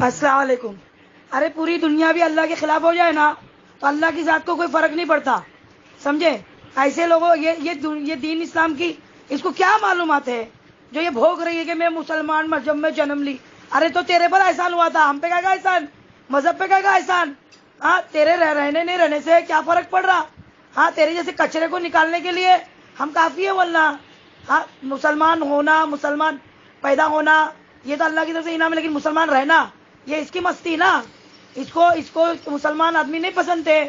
السلام علیکم. ارے پوری دنیا بھی اللہ کے خلاف ہو جائے نا تو اللہ کی ذات کو کوئی فرق نہیں پڑتا, سمجھے؟ ایسے لوگوں یہ دین اسلام کی اس کو کیا معلومات ہے جو یہ بھوگ رہی ہے کہ میں مسلمان مذہب میں جنم لی. ارے تو تیرے پر احسان ہوا تھا, ہم پہ کیا احسان, مذہب پہ کیا احسان؟ ہاں تیرے رہنے نہیں رہنے سے کیا فرق پڑ رہا؟ ہاں تیرے جیسے کچرے کو نکالنے کے لیے ہم کافی ہے ورنہ. ہاں مسلمان ہونا, مسلمان پیدا ہونا یہ تو اللہ کی طرف سے انعام ہے, لیکن مسلمان رہنا یہ اس کی مستی نا. اس کو مسلمان آدمی نہیں پسند تھے.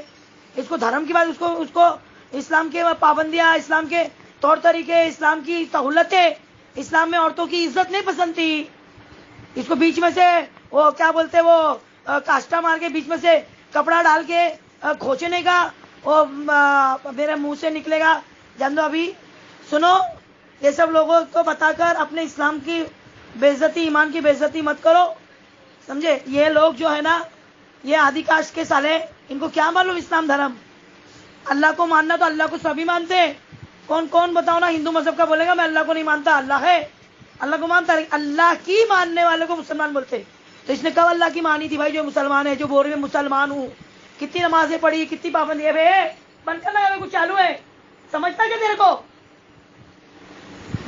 اس کو دھرم کی بات, اس کو اسلام کے پابندیاں, اسلام کے طور طریقے, اسلام کی سہولتیں, اسلام میں عورتوں کی عزت نہیں پسند تھی. اس کو بیچ میں سے وہ کیا بولتے وہ کاشٹا مار کے بیچ میں سے کپڑا ڈال کے کھوچنے کا وہ میرے منہ سے نکلے گا. جان دو ابھی سنو, یہ سب لوگوں کو بتا کر اپنے اسلام کی بے عزتی, ایمان کی بے عزتی مت کرو, سمجھے؟ یہ لوگ جو ہے نا یہ آدھی کاسٹ کے سالے, ان کو کیا معلوم اسلام دھرم. اللہ کو ماننا تو اللہ کو سبھی مانتے ہیں. کون بتاؤ نا ہندو مذہب کا بولے گا میں اللہ کو نہیں مانتا, اللہ ہے, اللہ کو مانتا ہے. اللہ کی ماننے والے کو مسلمان بولتے. تو اس نے کب اللہ کی مانی تھی بھائی؟ جو مسلمان ہے, جو بول رہے میں مسلمان ہوں, کتنی نمازیں پڑھی, کتنی پابندی ہے, بن کر لگا کچھ چالو ہے, سمجھتا کیا تیرے کو؟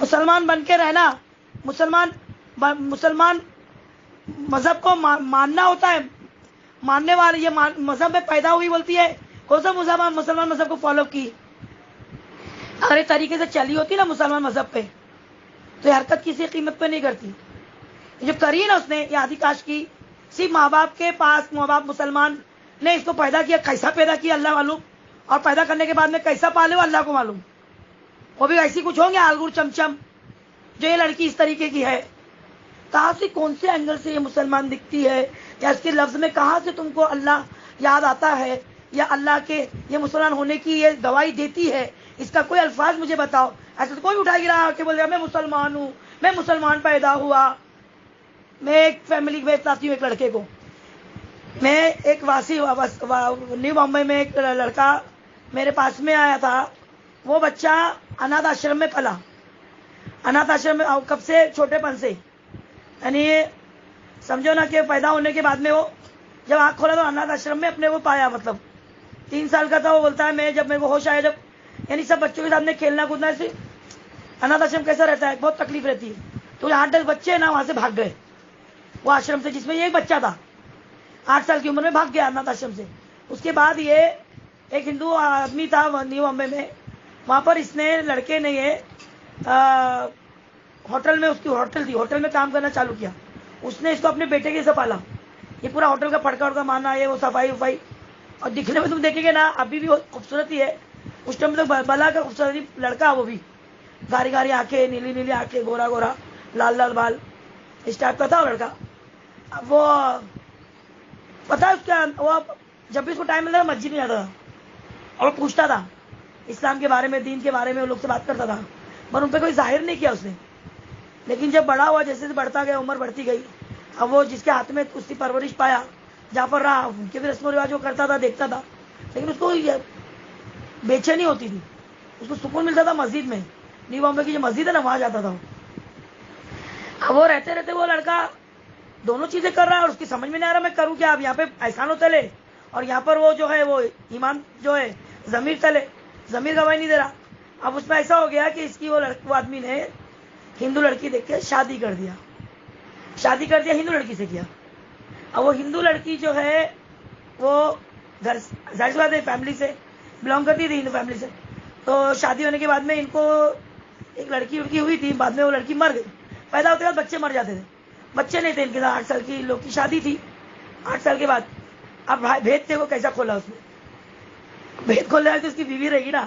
مسلمان بن کے رہنا, مسلمان مذہب کو ماننا ہوتا ہے. ماننے والے یہ مذہب میں پیدا ہوئی بولتی ہے, کون سا مسلمان مذہب کو فالو کی؟ اگر اس طریقے سے چلی ہوتی نا مسلمان مذہب پہ تو یہ حرکت کسی قیمت پہ نہیں کرتی. جو کری نا اس نے یہ آدھی کاش کی, صرف ماں باپ کے پاس, ماں باپ مسلمان نے اس کو پیدا کیا, کیسا پیدا کیا اللہ معلوم, اور پیدا کرنے کے بعد میں کیسا پالے وہ اللہ کو معلوم. وہ بھی ایسی کچھ ہوں گے آلگور چمچم جو یہ لڑکی اس طریقے کی ہے. کہاں سے, کون سے اینگل سے یہ مسلمان دکھتی ہے, یا اس کے لفظ میں کہاں سے تم کو اللہ یاد آتا ہے, یا اللہ کے یہ مسلمان ہونے کی یہ گواہی دیتی ہے, اس کا کوئی الفاظ مجھے بتاؤ. ایسا تو کوئی اٹھا گرا کہ بول رہا میں مسلمان ہوں, میں مسلمان پیدا ہوا. میں ایک فیملی میں بتاتی ہوں, ایک لڑکے کو, میں ایک نیو بمبئی میں ایک لڑکا میرے پاس میں آیا تھا. وہ بچہ اناتھ آشرم میں پلا, اناتھ آشرم میں کب سے, چھوٹے پن سے, یعنی سمجھو نا کہ پیدا ہونے کے بعد میں وہ جب آنکھ کھولا تو اناتھ آشرم میں اپنے کو پایا. مطلب 3 سال کا تھا. وہ بولتا ہے میں جب میرے کو ہوش آیا, جب یعنی سب بچوں کے سامنے کھیلنا کودنا, ایسے اناتھ آشرم کیسا رہتا ہے, بہت تکلیف رہتی ہے. تو 8-10 بچے نا وہاں سے بھاگ گئے وہ آشرم سے, جس میں یہ ایک بچہ تھا 8 سال کی عمر میں, بھاگ گیا اناتھ آشرم سے. اس کے بعد یہ ایک ہندو آدمی تھا نیو بمبئی میں, وہاں پر اس نے لڑکے نے یہ ہوٹل میں, اس کی ہوٹل تھی, ہوٹل میں کام کرنا چالو کیا. اس نے اس کو اپنے بیٹے کے جیسا پالا. یہ پورا ہوٹل کا پڑکا وڑکا مارنا, یہ وہ صفائی وفائی, اور دکھنے میں تم دیکھیں گے نا ابھی بھی خوبصورت ہی ہے. اس ٹائم تو بلا کا خوبصورت لڑکا, وہ بھی گاری گاری آنکھیں, نیلی نیلی آنکھیں, گورا گورا, لال لال بال, اس ٹائپ کا تھا وہ لڑکا. اب وہ پتا اس کا, وہ جب بھی اس کو ٹائم ملتا تھا مسجد میں جاتا تھا اور وہ پوچھتا تھا اسلام کے بارے میں, دین کے بارے میں, وہ لوگ سے بات کرتا تھا, پر ان پہ کوئی ظاہر نہیں کیا اس نے. لیکن جب بڑا ہوا, جیسے بڑھتا گیا, عمر بڑھتی گئی, اب وہ جس کے ہاتھ میں اس کی پرورش پایا, جہاں پر رہا, ان کے بھی رسم و رواج وہ کرتا تھا, دیکھتا تھا, لیکن اس کو بے چینی ہوتی تھی. اس کو سکون ملتا تھا مسجد میں, نیو بامبے کی جو مسجد ہے نا وہاں جاتا تھا. اب وہ رہتے رہتے وہ لڑکا دونوں چیزیں کر رہا ہے, اور اس کی سمجھ میں نہیں آ رہا میں کروں کیا. اب یہاں پہ احسان ہوتا لے, اور یہاں پر وہ جو ہے وہ ایمان جو ہے ضمیر تلے, ضمیر گواہی نہیں دے رہا. اب اس میں ایسا ہو گیا کہ اس کی وہ آدمی نے ہندو لڑکی دیکھ کے شادی کر دیا ہندو لڑکی سے کیا. اب وہ ہندو لڑکی جو ہے وہ گھر ظاہر سی بات ہے فیملی سے بلانگ کرتی تھی, ہندو فیملی سے. تو شادی ہونے کے بعد میں ان کو ایک لڑکی ہوئی تھی, بعد میں وہ لڑکی مر گئی. پیدا ہوتے بعد بچے مر جاتے تھے, بچے نہیں تھے ان کے ساتھ. 8 سال کی لوگ کی شادی تھی, 8 سال کے بعد اب بھید تھے, وہ کیسا کھولا اس نے, بھید کھول رہا تو اس کی بیوی رہے گی نا.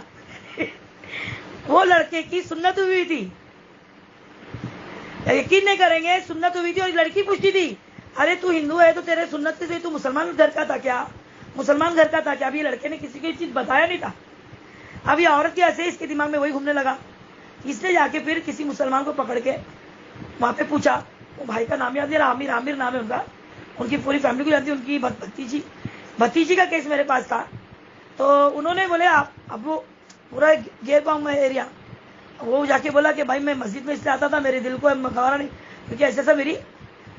وہ لڑکے کی سنت ہوئی تھی, یقین نہیں کریں گے, سنت ہوئی تھی. اور لڑکی پوچھتی تھی ارے تو ہندو ہے تو تیرے سنت سے تو مسلمان گھر کا تھا کیا, مسلمان گھر کا تھا کیا. اب یہ لڑکے نے کسی کو یہ چیز بتایا نہیں تھا. اب یہ عورت کی ایسے اس کے دماغ میں وہی گھومنے لگا. اس نے جا کے پھر کسی مسلمان کو پکڑ کے وہاں پہ پوچھا, وہ بھائی کا نام یاد ہے, عامر نام ہے ان کا, ان کی پوری فیملی کو جانتی, ان کی بھتیجی کا کیس میرے پاس تھا. تو انہوں نے بولے اب وہ پورا گیر گاؤں میں ایریا, وہ جا کے بولا کہ بھائی میں مسجد میں اس سے آتا تھا, میرے دل کو گوارا نہیں, کیونکہ ایسا میری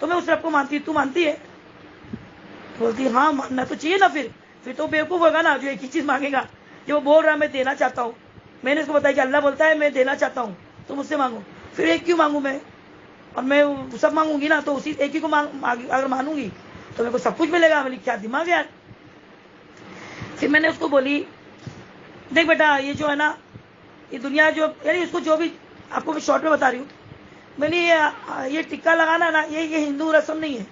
تو میں اس رب کو مانتی ہوں، تو مانتی ہے؟ بولتی ہاں ماننا تو چاہیے نا. پھر تو بیوقوف ہوگا نا جو ایک ہی چیز مانگے گا. جو وہ بول رہا ہے میں دینا چاہتا ہوں، میں نے اس کو بتایا کہ اللہ بولتا ہے میں دینا چاہتا ہوں، تو مجھ سے مانگو. پھر ایک کیوں مانگوں میں؟ اور میں سب مانگوں گی نا، تو اسی ایک ہی کو اگر مانوں گی تو میرے کو سب کچھ ملے گا. میری کیا دماغ ہے یار. پھر میں نے اس کو بولی دیکھ بیٹا یہ جو ہے نا یہ دنیا جو یعنی اس کو جو بھی آپ کو میں شارٹ میں بتا رہی ہوں، میں نے یہ ٹکا لگانا نا یہ ہندو رسم نہیں ہے.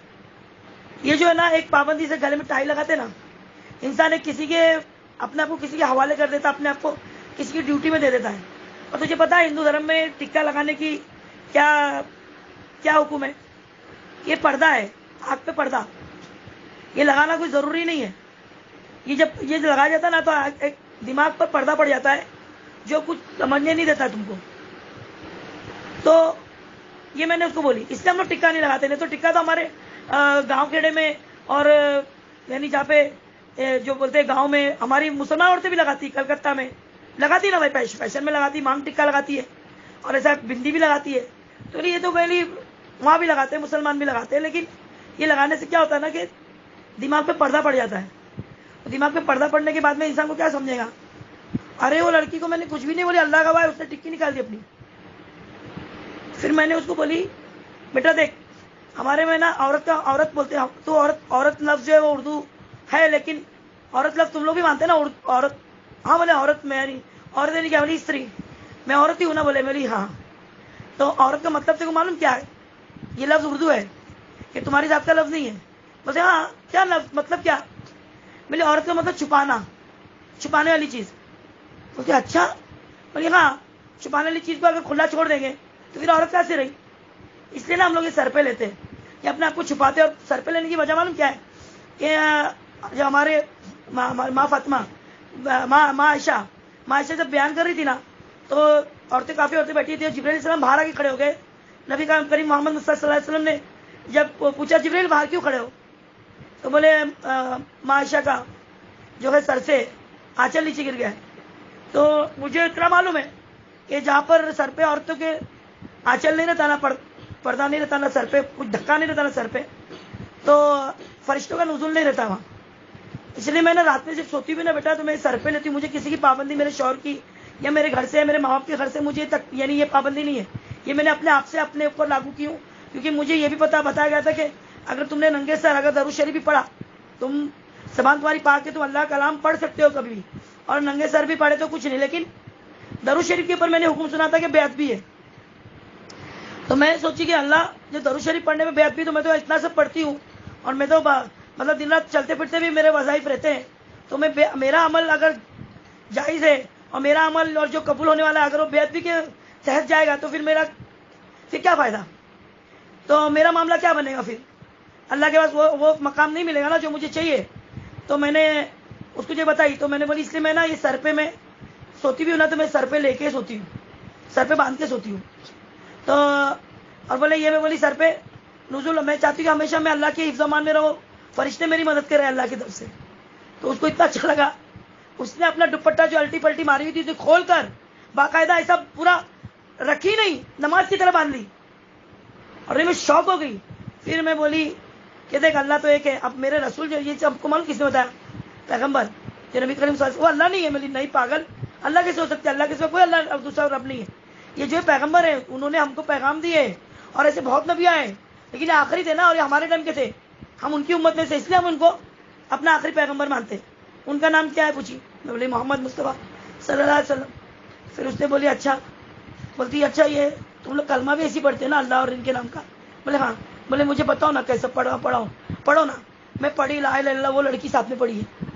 یہ جو ہے نا ایک پابندی سے گلے میں ٹائی لگاتے نا، انسان ایک کسی کے اپنے آپ کو کسی کے حوالے کر دیتا، اپنے آپ کو کسی کی ڈیوٹی میں دے دیتا ہے. اور تجھے پتا ہے ہندو دھرم میں ٹکا لگانے کی کیا حکم ہے؟ یہ پردہ ہے، آنکھ پہ پردہ. یہ لگانا کوئی ضروری نہیں ہے. یہ جب یہ لگایا جاتا نا تو ایک دماغ پر پردہ پڑ جاتا ہے جو کچھ سمجھنے نہیں دیتا تم کو. تو یہ میں نے اس کو بولی اس لیے ہم لوگ ٹکا نہیں لگاتے. نہیں تو ٹکا تو ہمارے گاؤں کھیڑے میں اور یعنی جہاں پہ جو بولتے ہیں گاؤں میں ہماری مسلمان عورتیں بھی لگاتی، کلکتہ میں لگاتی نا بھائی، فیشن میں لگاتی، مانگ ٹکا لگاتی ہے اور ایسا بندی بھی لگاتی ہے. تو یہ تو پہلی وہاں بھی لگاتے ہیں، مسلمان بھی لگاتے ہیں. لیکن یہ لگانے سے کیا ہوتا ہے نا کہ دماغ پہ پردہ پڑ جاتا ہے. دماغ پہ پردہ پڑنے کے بعد میں انسان کو کیا سمجھے گا؟ ارے وہ لڑکی کو میں نے کچھ بھی نہیں بولی، اللہ کا بھائی اس نے ٹکی نکال دی اپنی. پھر میں نے اس کو بولی بیٹا دیکھ ہمارے میں نا عورت بولتے ہیں تو عورت لفظ جو ہے وہ اردو ہے، لیکن عورت لفظ تم لوگ بھی مانتے ہیں نا عورت. ہاں بولے عورت میں نہیں، عورت نہیں کیا بولی استری، میں عورت ہی ہوں نا. بولے میری ہاں. تو عورت کا مطلب تیرے کو معلوم کیا ہے؟ یہ لفظ اردو ہے، یہ تمہاری ذات کا لفظ نہیں ہے. بولتے ہاں کیا لفظ مطلب کیا؟ بولے عورت کا مطلب چھپانے والی چیز. بولتے اچھا. بولے ہاں چھپانے والی چیز کو اگر کھلا چھوڑ دیں گے تو پھر عورت کیسے رہی؟ اس لیے نا ہم لوگ یہ سر پہ لیتے ہیں، یہ اپنے آپ کو چھپاتے. اور سر پہ لینے کی وجہ معلوم کیا ہے؟ کہ جو ہمارے ماں فاطمہ ماں عائشہ جب بیان کر رہی تھی نا تو کافی عورتیں بیٹھی تھی. جبرائیل علیہ السلام باہر آ کے کھڑے ہو گئے. نبی کریم محمد مصطفیٰ صلی اللہ علیہ وسلم نے جب پوچھا جبرائیل باہر کیوں کھڑے ہو؟ تو بولے ماں عائشہ کا جو ہے سر سے آنچل نیچے گر گیا ہے. تو مجھے اتنا معلوم ہے کہ جہاں پر سر پہ عورتوں کے آنچل نہیں رہتا نا، پردہ نہیں رہتا نا سر پہ، کچھ دھکا نہیں رہتا نا سر پہ، تو فرشتوں کا نزول نہیں رہتا وہاں. اس لیے میں نے رات میں جب سوتی بھی نا بیٹا تو میں سر پہ لیتی ہوں. مجھے کسی کی پابندی میرے شوہر کی یا میرے گھر سے میرے ماں باپ کے گھر سے مجھے تک یعنی یہ پابندی نہیں ہے. یہ میں نے اپنے آپ سے اپنے اوپر لاگو کی ہوں، کیونکہ مجھے یہ بھی بتایا گیا تھا کہ اگر تم نے ننگے سر اگر درود شریف بھی پڑھا، تم زبان تمہاری پاک ہے، تم اللہ کا کلام پڑھ سکتے ہو کبھی بھی، اور ننگے سر بھی پڑھے تو کچھ نہیں. لیکن درود شریف کے اوپر میں نے حکم سنا تھا کہ بیعت بھی ہے. تو میں سوچی کہ اللہ جو درود شریف پڑھنے میں بیعت بھی، تو میں تو اتنا سب پڑھتی ہوں اور میں تو مطلب دن رات چلتے پھرتے بھی میرے وظائف رہتے ہیں. تو میرا عمل اگر جائز ہے اور میرا عمل اور جو قبول ہونے والا ہے اگر وہ بیعت بھی کے تحت جائے گا تو پھر کیا فائدہ؟ تو میرا معاملہ کیا بنے گا؟ پھر اللہ کے پاس وہ مقام نہیں ملے گا نا جو مجھے چاہیے. تو میں نے اس کو جو بتائی تو میں نے بولی اس لیے میں نا یہ سر پہ میں سوتی بھی ہوں نا تو میں سر پہ لے کے سوتی ہوں، سر پہ باندھ کے سوتی ہوں. تو اور بولے یہ میں بولی سر پہ نزول میں چاہتی ہوں کہ ہمیشہ میں اللہ کے حفظ و امان میں رہو، فرشتے میری مدد کرے اللہ کی طرف سے. تو اس کو اتنا اچھا لگا، اس نے اپنا دوپٹہ جو الٹی پلٹی ماری ہوئی تھی کھول کر باقاعدہ ایسا پورا رکھی نہیں، نماز کی طرح باندھ لی. اور میں شوق ہو گئی. پھر میں بولی کہ دیکھ اللہ تو ایک ہے. اب میرے رسول جو یہ سب کو معلوم کس نے بتایا؟ پیغمبر جو نبی کریم صلی اللہ علیہ وسلم، وہ اللہ نہیں ہے. میری نہیں پاگل، اللہ کیسے ہو سکتے؟ اللہ کے سوا کوئی اللہ دوسرا رب نہیں ہے. یہ جو پیغمبر ہے انہوں نے ہم کو پیغام دیے اور ایسے بہت نبی آئے، لیکن یہ آخری تھے نا اور یہ ہمارے ٹائم کے تھے، ہم ان کی امت میں سے، اس لیے ہم ان کو اپنا آخری پیغمبر مانتے. ان کا نام کیا ہے پوچھی؟ میں بولی محمد مصطفیٰ صلی اللہ علیہ وسلم. پھر اس نے بولی اچھا، بولتی اچھا یہ تم لوگ کلمہ بھی ایسی پڑھتے ہیں نا اللہ اور ان کے نام کا؟ بولے ہاں. بولے مجھے بتاؤ نا کیسے پڑھو نا. میں پڑھی لا الہ الا اللہ، وہ لڑکی ساتھ میں پڑھی ہے،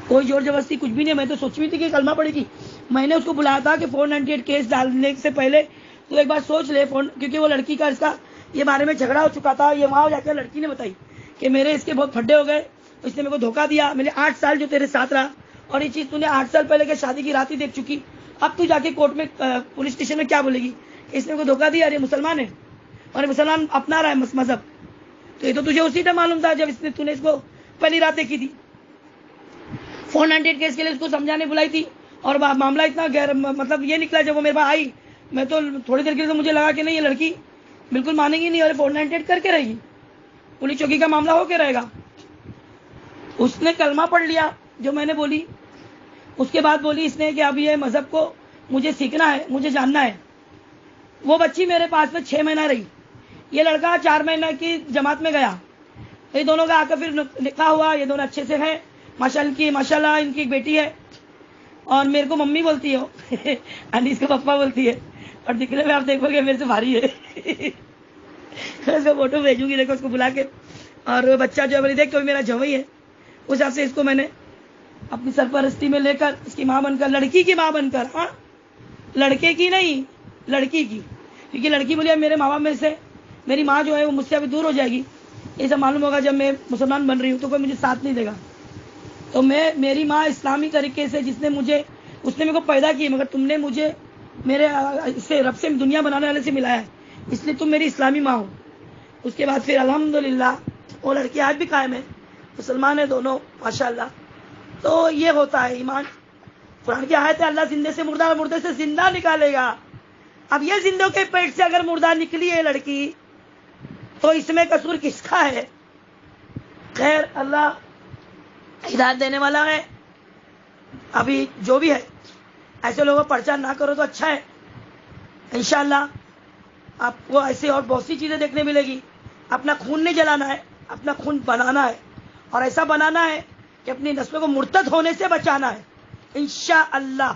کوئی زور زبردستی کچھ بھی نہیں. میں تو سوچ بھی تھی کہ کلمہ پڑھی تھی. میں نے اس کو بلایا تھا کہ 498 کیس ڈالنے سے پہلے تو ایک بار سوچ لے کیونکہ وہ لڑکی کا اس کا یہ بارے میں جھگڑا ہو چکا تھا. یہ وہاں جا کے لڑکی نے بتائی کہ میرے اس کے بہت پھڈے ہو گئے، اس نے میرے کو دھوکہ دیا، میں نے 8 سال جو تیرے ساتھ رہا اور یہ چیز تو نے 8 سال پہلے کے شادی کی رات ہی دیکھ چکی. اب تو جا کے کورٹ میں پولیس اسٹیشن میں کیا بولے گی؟ اس نے کو دھوکہ دیا اور یہ مسلمان ہے اور یہ مسلمان اپنا رہا ہے مذہب. تو یہ تو تجھے اسی ٹائم معلوم تھا جب تو نے اس کو پہلی رات دیکھی تھی. 498 کیس کے لیے اس کو سمجھانے بلائی تھی اور معاملہ اتنا مطلب یہ نکلا. جب وہ میرے پاس آئی میں تو تھوڑی دیر کے لیے مجھے لگا کہ نہیں یہ لڑکی بالکل مانیں گی نہیں اور 498 کر کے رہے گی, پولیس چوکی کا معاملہ ہو کے رہے گا. اس نے کلمہ پڑھ لیا جو میں نے بولی, اس کے بعد بولی اس نے کہ اب یہ مذہب کو مجھے سیکھنا ہے, مجھے جاننا ہے. وہ بچی میرے پاس میں 6 مہینہ رہی, یہ لڑکا 4 مہینہ کی جماعت میں گیا. یہ دونوں کا آ کر پھر نکاح ہوا. یہ دونوں اچھے سے ہیں ماشاء اللہ, ان کی ایک بیٹی ہے اور میرے کو ممی بولتی ہے, انیس کو پپا بولتی ہے, اور دکھنے میں آپ دیکھو گے میرے سے بھاری ہے. اس کو فوٹو بھیجوں گی, دیکھو اس کو بلا کے. اور وہ بچہ جو ہے میری دیکھ کے میرا جوئی ہے, اس حساب سے اس کو میں نے اپنی سرپرستی میں لے کر اس کی ماں بن کر, لڑکی کی ماں بن کر, ہاں لڑکے کی نہیں, لڑکی کی, کیونکہ لڑکی بولی میرے ماں باپ میں سے میری ماں جو ہے وہ مجھ سے ابھی دور ہو جائے گی. یہ سب معلوم ہوگا جب میں مسلمان بن رہی ہوں تو کوئی مجھے ساتھ نہیں دے گا. تو میری ماں اسلامی طریقے سے اس نے میرے کو پیدا کی, مگر تم نے مجھے میرے سے رب سے دنیا بنانے والے سے ملایا ہے, اس لیے تم میری اسلامی ماں ہو. اس کے بعد پھر الحمدللہ وہ لڑکی آج بھی قائم ہے, مسلمان ہے دونوں ماشاءاللہ. تو یہ ہوتا ہے ایمان. قرآن کی آیت ہے اللہ زندے سے مردہ اور مردے سے زندہ نکالے گا. اب یہ زندوں کے پیٹ سے اگر مردہ نکلی ہے لڑکی تو اس میں قصور کس کا ہے؟ خیر اللہ ہدایت دینے والا ہے. ابھی جو بھی ہے ایسے لوگوں پرچار نہ کرو تو اچھا ہے. انشاءاللہ آپ کو ایسے اور بہت سی چیزیں دیکھنے ملے گی. اپنا خون نہیں جلانا ہے, اپنا خون بنانا ہے, اور ایسا بنانا ہے کہ اپنی نسلوں کو مرتد ہونے سے بچانا ہے انشاءاللہ.